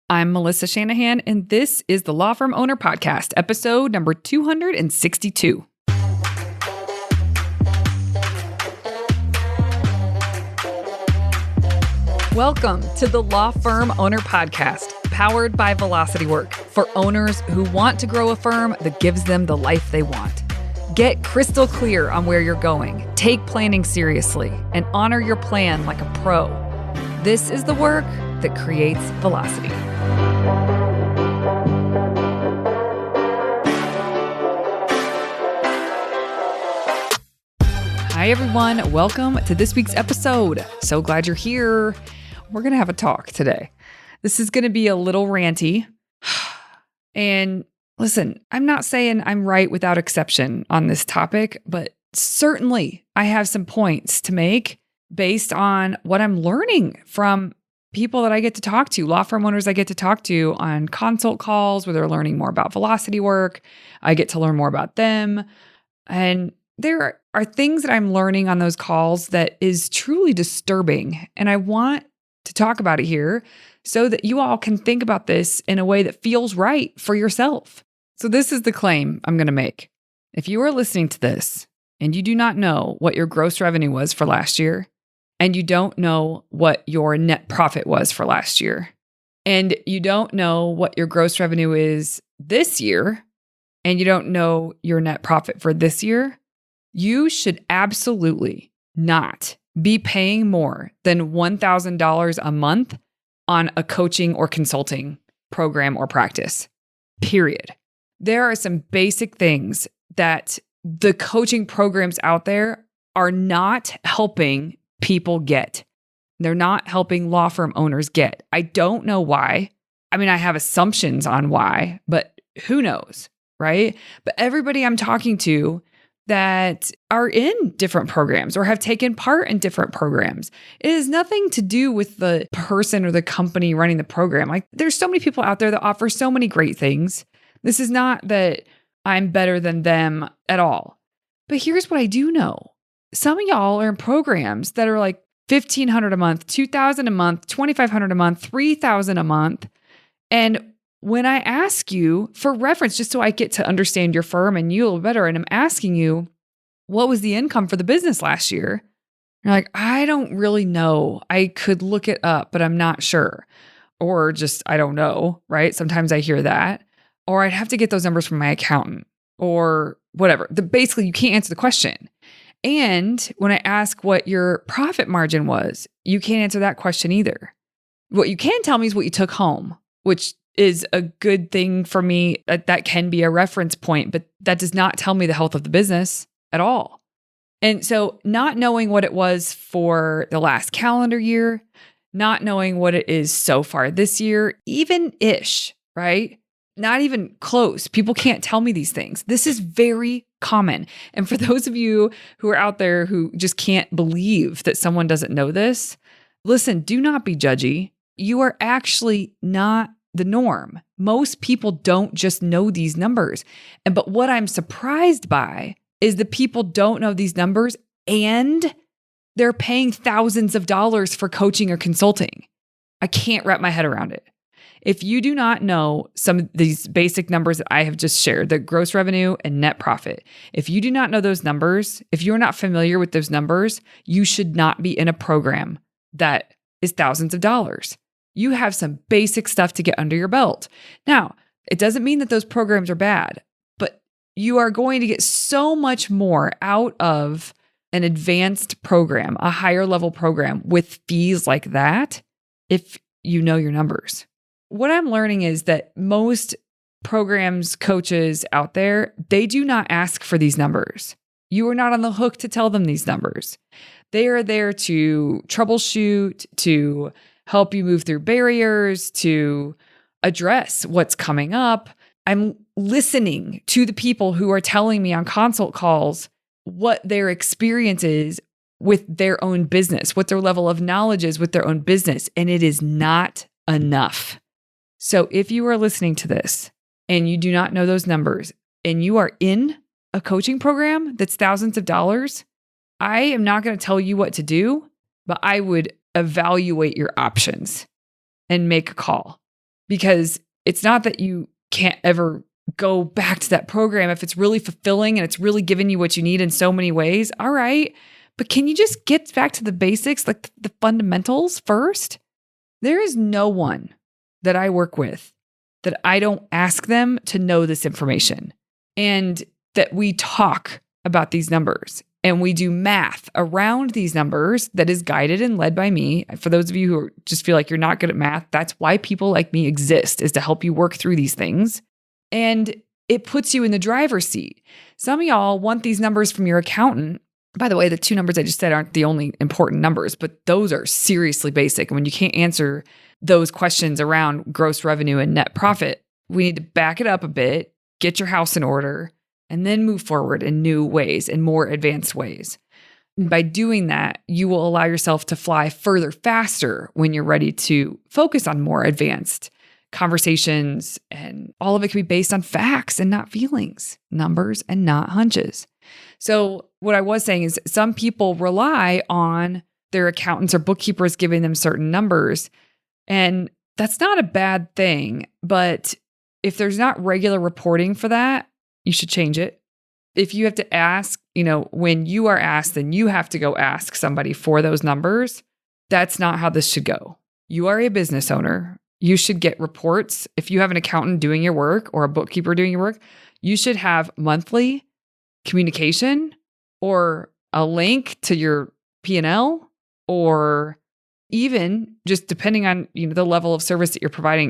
I'm Melissa Shanahan, and this is the Law Firm Owner Podcast, episode number 262. Welcome to the Law Firm Owner Podcast, powered by Velocity Work, for owners who want to grow a firm that gives them the life they want. Get crystal clear on where you're going, take planning seriously, and honor your plan like a pro. This is the work that creates velocity. Hi, everyone. Welcome to this week's episode. So glad you're here. We're going to have a talk today. This is going to be a little ranty. And listen, I'm not saying I'm right without exception on this topic, but certainly I have some points to make based on what I'm learning from people that I get to talk to, law firm owners I get to talk to on consult calls where they're learning more about velocity work. I get to learn more about them. And there are things that I'm learning on those calls that is truly disturbing. And I want to talk about it here so that you all can think about this in a way that feels right for yourself. So this is the claim I'm going to make. If you are listening to this and you do not know what your gross revenue was for last year, and you don't know what your net profit was for last year, and you don't know what your gross revenue is this year, and you don't know your net profit for this year, you should absolutely not be paying more than $1,000 a month on a coaching or consulting program or practice, period. There are some basic things that the coaching programs out there are not helping people get. They're not helping law firm owners get. I don't know why. I mean, I have assumptions on why, but who knows, right? But everybody I'm talking to that are in different programs or have taken part in different programs, it has nothing to do with the person or the company running the program. Like, there's so many people out there that offer so many great things. This is not that I'm better than them at all. But here's what I do know. Some of y'all are in programs that are like $1,500 a month, $2,000 a month, $2,500 a month, $3,000 a month. And when I ask you for reference, just so I get to understand your firm and you a little better, and I'm asking you, what was the income for the business last year? You're like, I don't really know. I could look it up, but I'm not sure. Or just, I don't know, right? Sometimes I hear that. Or I'd have to get those numbers from my accountant or whatever. Basically, you can't answer the question. And when I ask what your profit margin was, you can't answer that question either. What you can tell me is what you took home, which is a good thing for me. That can be a reference point, but that does not tell me the health of the business at all. And so not knowing what it was for the last calendar year, not knowing what it is so far this year, even-ish, right? Not even close. People can't tell me these things. This is very common. And for those of you who are out there who just can't believe that someone doesn't know this, listen, do not be judgy. You are actually not the norm. Most people don't just know these numbers. But what I'm surprised by is the people don't know these numbers and they're paying thousands of dollars for coaching or consulting. I can't wrap my head around it. If you do not know some of these basic numbers that I have just shared, the gross revenue and net profit, if you do not know those numbers, if you're not familiar with those numbers, you should not be in a program that is thousands of dollars. You have some basic stuff to get under your belt. Now, it doesn't mean that those programs are bad, but you are going to get so much more out of an advanced program, a higher level program with fees like that, if you know your numbers. What I'm learning is that most programs, coaches out there, they do not ask for these numbers. You are not on the hook to tell them these numbers. They are there to troubleshoot, to help you move through barriers, to address what's coming up. I'm listening to the people who are telling me on consult calls what their experience is with their own business, what their level of knowledge is with their own business, and it is not enough. So if you are listening to this and you do not know those numbers and you are in a coaching program that's thousands of dollars, I am not going to tell you what to do, but I would evaluate your options and make a call. because it's not that you can't ever go back to that program if it's really fulfilling and it's really giving you what you need in so many ways. All right. But can you just get back to the basics, like the fundamentals first? There is no one that I work with that I don't ask them to know this information, and that we talk about these numbers and we do math around these numbers that is guided and led by me. For those of you who just feel like you're not good at math, that's why people like me exist, is to help you work through these things. And it puts you in the driver's seat. Some of y'all want these numbers from your accountant. By the way, the 2 numbers I just said aren't the only important numbers, but those are seriously basic. And when you can't answer those questions around gross revenue and net profit, we need to back it up a bit, get your house in order, and then move forward in new ways and more advanced ways. And by doing that, you will allow yourself to fly further faster when you're ready to focus on more advanced conversations. And all of it can be based on facts and not feelings, numbers and not hunches. So what I was saying is some people rely on their accountants or bookkeepers giving them certain numbers. And that's not a bad thing. But if there's not regular reporting for that, you should change it. If you have to ask, when you are asked, then you have to go ask somebody for those numbers. That's not how this should go. You are a business owner. You should get reports. If you have an accountant doing your work or a bookkeeper doing your work, you should have monthly communication or a link to your P&L, or even just depending on the level of service that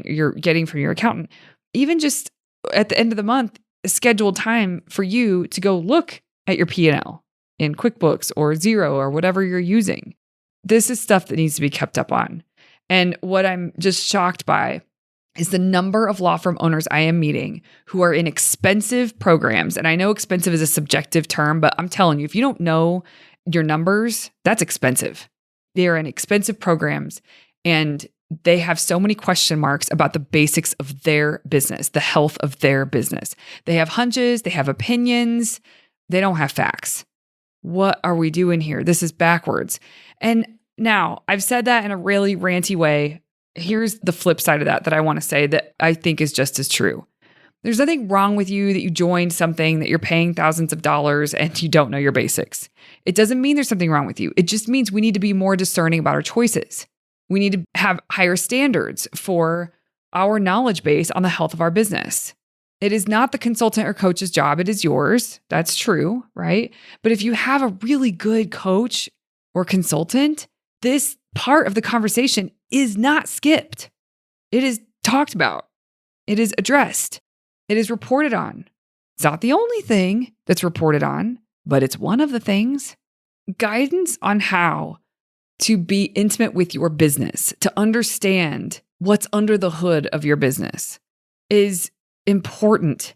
you're getting from your accountant, even just at the end of the month, a scheduled time for you to go look at your P&L in QuickBooks or Xero or whatever you're using. This is stuff that needs to be kept up on. And what I'm just shocked by is the number of law firm owners I am meeting who are in expensive programs. And I know expensive is a subjective term, but I'm telling you, if you don't know your numbers, that's expensive. They are in expensive programs, and they have so many question marks about the basics of their business, the health of their business. They have hunches, they have opinions, they don't have facts. What are we doing here? This is backwards. And now, I've said that in a really ranty way. Here's the flip side of that I want to say that I think is just as true. There's nothing wrong with you that you joined something that you're paying thousands of dollars and you don't know your basics. It doesn't mean there's something wrong with you. It just means we need to be more discerning about our choices. We need to have higher standards for our knowledge base on the health of our business. It is not the consultant or coach's job. It is yours. That's true, right? But if you have a really good coach or consultant, this part of the conversation is not skipped. It is talked about. It is addressed. It is reported on. It's not the only thing that's reported on, but it's one of the things. Guidance on how to be intimate with your business, to understand what's under the hood of your business is important.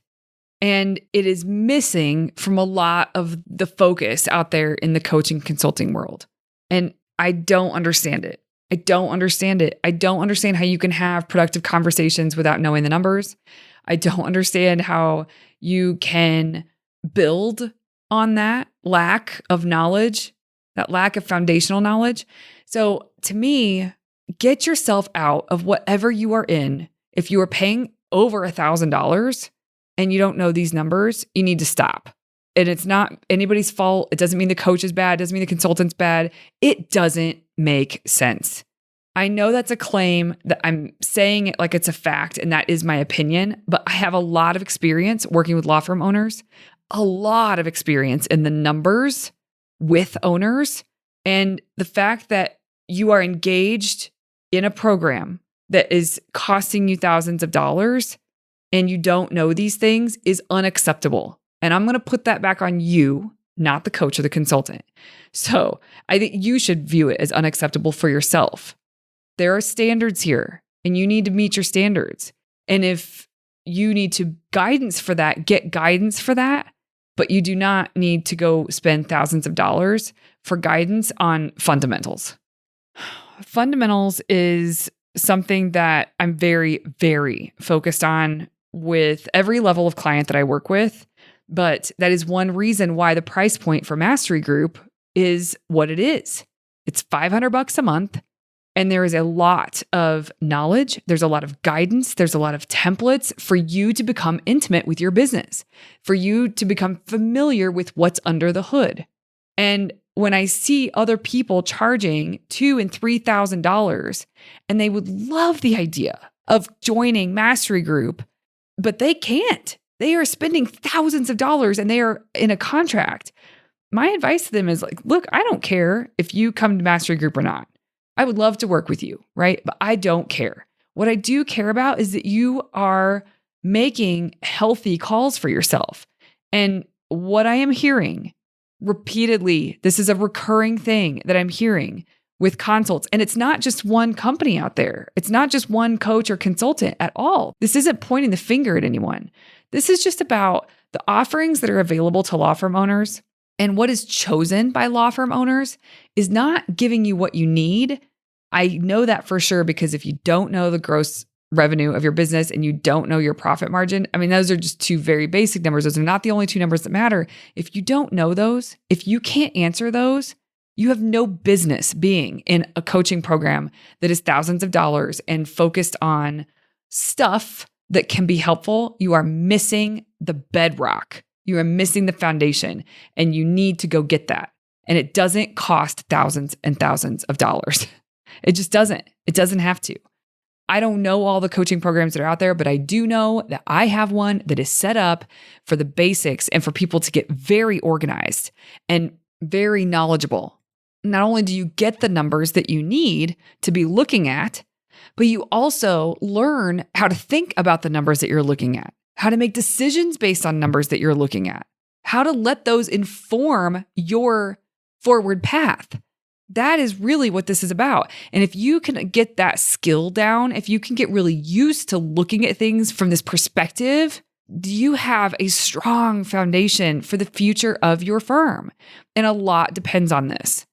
And it is missing from a lot of the focus out there in the coaching consulting world. And I don't understand it. I don't understand it. I don't understand how you can have productive conversations without knowing the numbers. I don't understand how you can build on that lack of knowledge, that lack of foundational knowledge. So to me, get yourself out of whatever you are in. If you are paying over $1,000 and you don't know these numbers, you need to stop. And it's not anybody's fault. It doesn't mean the coach is bad. It doesn't mean the consultant's bad. It doesn't make sense. I know that's a claim that I'm saying it like it's a fact, and that is my opinion, but I have a lot of experience working with law firm owners, a lot of experience in the numbers with owners, and the fact that you are engaged in a program that is costing you thousands of dollars and you don't know these things is unacceptable. And I'm going to put that back on you, not the coach or the consultant. So I think you should view it as unacceptable for yourself. There are standards here and you need to meet your standards. And if you need to guidance for that, get guidance for that. But you do not need to go spend thousands of dollars for guidance on fundamentals. Fundamentals is something that I'm very, very focused on with every level of client that I work with. But that is one reason why the price point for Mastery Group is what it is. It's $500 a month. And there is a lot of knowledge. There's a lot of guidance. There's a lot of templates for you to become intimate with your business, for you to become familiar with what's under the hood. And when I see other people charging $2,000 and $3,000, and they would love the idea of joining Mastery Group, but they can't. They are spending thousands of dollars and they are in a contract. My advice to them is like, look, I don't care if you come to Mastery Group or not. I would love to work with you, right? But I don't care. What I do care about is that you are making healthy calls for yourself. And what I am hearing repeatedly, this is a recurring thing that I'm hearing with consults. And it's not just one company out there. It's not just one coach or consultant at all. This isn't pointing the finger at anyone. This is just about the offerings that are available to law firm owners. And what is chosen by law firm owners is not giving you what you need. I know that for sure, because if you don't know the gross revenue of your business and you don't know your profit margin, I mean, those are just two very basic numbers. Those are not the only two numbers that matter. If you don't know those, if you can't answer those, you have no business being in a coaching program that is thousands of dollars and focused on stuff that can be helpful. You are missing the bedrock. You are missing the foundation, and you need to go get that. And it doesn't cost thousands and thousands of dollars. It just doesn't. It doesn't have to. I don't know all the coaching programs that are out there, but I do know that I have one that is set up for the basics and for people to get very organized and very knowledgeable. Not only do you get the numbers that you need to be looking at, but you also learn how to think about the numbers that you're looking at, how to make decisions based on numbers that you're looking at, how to let those inform your forward path. That is really what this is about. And if you can get that skill down, if you can get really used to looking at things from this perspective, you have a strong foundation for the future of your firm. And a lot depends on this.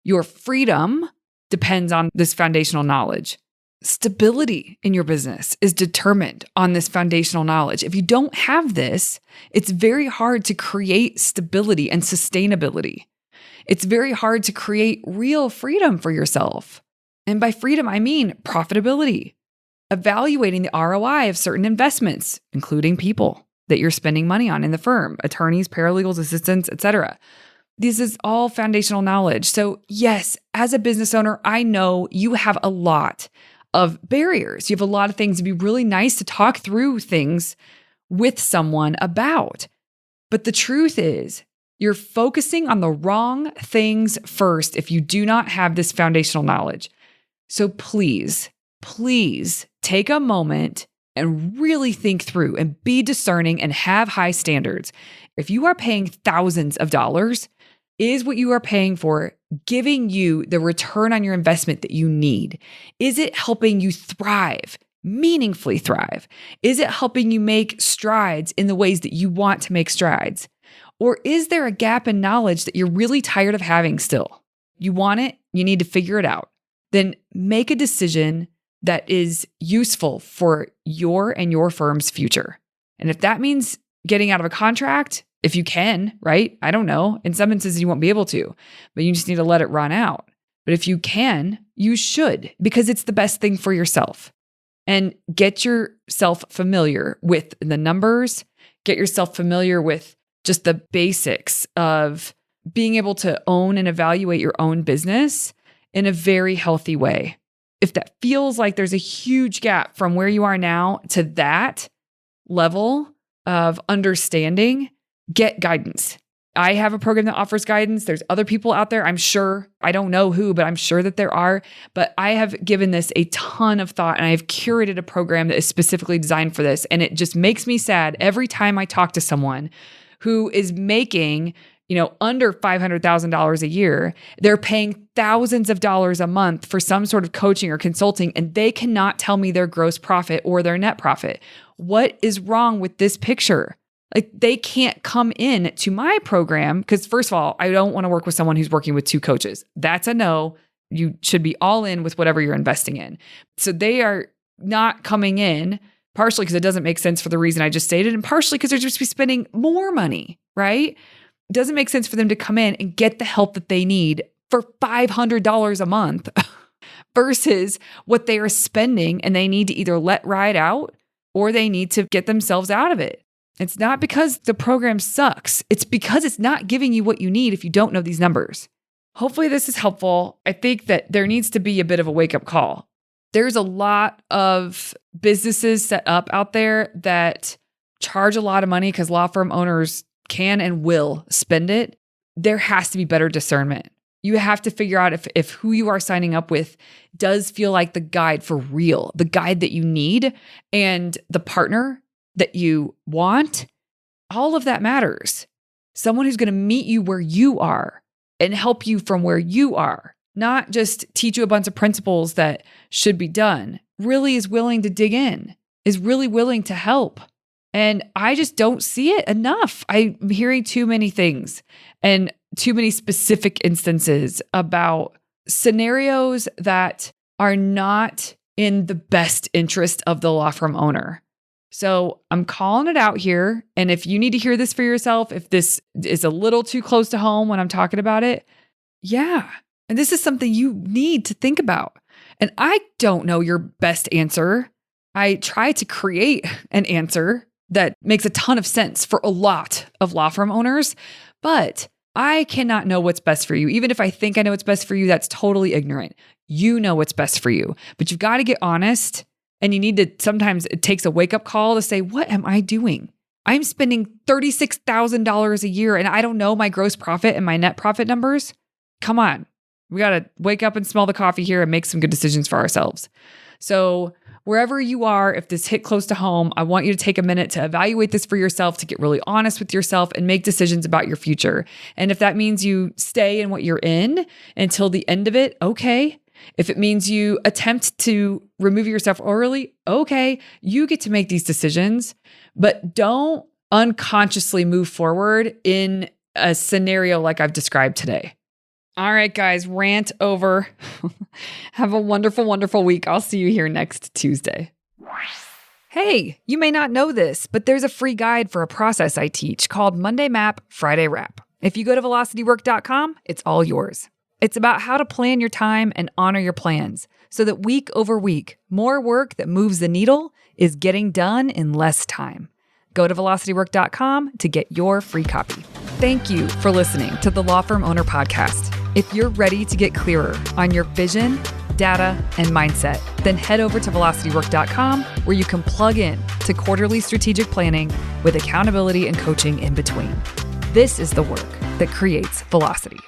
Your freedom depends on this foundational knowledge. Stability in your business is determined on this foundational knowledge. If you don't have this, it's very hard to create stability and sustainability. It's very hard to create real freedom for yourself. And by freedom, I mean profitability, evaluating the ROI of certain investments, including people that you're spending money on in the firm, attorneys, paralegals, assistants, etc. This is all foundational knowledge. So yes, as a business owner, I know you have a lot of barriers. You have a lot of things. It'd be really nice to talk through things with someone about. But the truth is, you're focusing on the wrong things first if you do not have this foundational knowledge. So please, please take a moment and really think through and be discerning and have high standards. If you are paying thousands of dollars, is what you are paying for giving you the return on your investment that you need? Is it helping you thrive, meaningfully thrive? Is it helping you make strides in the ways that you want to make strides? Or is there a gap in knowledge that you're really tired of having still? You want it, you need to figure it out. Then make a decision that is useful for your and your firm's future. And if that means getting out of a contract, if you can, right? I don't know. In some instances, you won't be able to, but you just need to let it run out. But if you can, you should, because it's the best thing for yourself. And get yourself familiar with the numbers, get yourself familiar with just the basics of being able to own and evaluate your own business in a very healthy way. If that feels like there's a huge gap from where you are now to that level of understanding, get guidance. I have a program that offers guidance. There's other people out there, I'm sure. I don't know who, but I'm sure that there are. But I have given this a ton of thought, and I have curated a program that is specifically designed for this. And it just makes me sad every time I talk to someone who is making, under $500,000 a year. They're paying thousands of dollars a month for some sort of coaching or consulting, and they cannot tell me their gross profit or their net profit. What is wrong with this picture? Like, they can't come in to my program because, first of all, I don't want to work with someone who's working with two coaches. That's a no. You should be all in with whatever you're investing in. So they are not coming in, partially because it doesn't make sense for the reason I just stated, and partially because they're just be spending more money, right? It doesn't make sense for them to come in and get the help that they need for $500 a month. versus what they are spending and they need to either let ride out or they need to get themselves out of it. It's not because the program sucks. It's because it's not giving you what you need if you don't know these numbers. Hopefully this is helpful. I think that there needs to be a bit of a wake-up call. There's a lot of businesses set up out there that charge a lot of money because law firm owners can and will spend it. There has to be better discernment. You have to figure out if who you are signing up with does feel like the guide for real, the guide that you need, and the partner that you want. All of that matters. Someone who's going to meet you where you are and help you from where you are, not just teach you a bunch of principles that should be done, really is willing to dig in, is really willing to help. And I just don't see it enough. I'm hearing too many things and too many specific instances about scenarios that are not in the best interest of the law firm owner. So I'm calling it out here. And if you need to hear this for yourself, if this is a little too close to home when I'm talking about it, yeah. And this is something you need to think about. And I don't know your best answer. I try to create an answer that makes a ton of sense for a lot of law firm owners, but I cannot know what's best for you. Even if I think I know what's best for you, that's totally ignorant. You know what's best for you, but you've got to get honest. And you need to, sometimes it takes a wake-up call to say, what am I doing? I'm spending $36,000 a year and I don't know my gross profit and my net profit numbers. Come on. We got to wake up and smell the coffee here and make some good decisions for ourselves. So wherever you are, if this hit close to home, I want you to take a minute to evaluate this for yourself, to get really honest with yourself and make decisions about your future. And if that means you stay in what you're in until the end of it, okay. If it means you attempt to remove yourself early, okay, you get to make these decisions, but don't unconsciously move forward in a scenario like I've described today. All right, guys, rant over. Have a wonderful, wonderful week. I'll see you here next Tuesday. Hey, you may not know this, but there's a free guide for a process I teach called Monday Map, Friday Wrap. If you go to velocitywork.com, it's all yours. It's about how to plan your time and honor your plans so that week over week, more work that moves the needle is getting done in less time. Go to velocitywork.com to get your free copy. Thank you for listening to the Law Firm Owner Podcast. If you're ready to get clearer on your vision, data, and mindset, then head over to velocitywork.com where you can plug in to quarterly strategic planning with accountability and coaching in between. This is the work that creates velocity.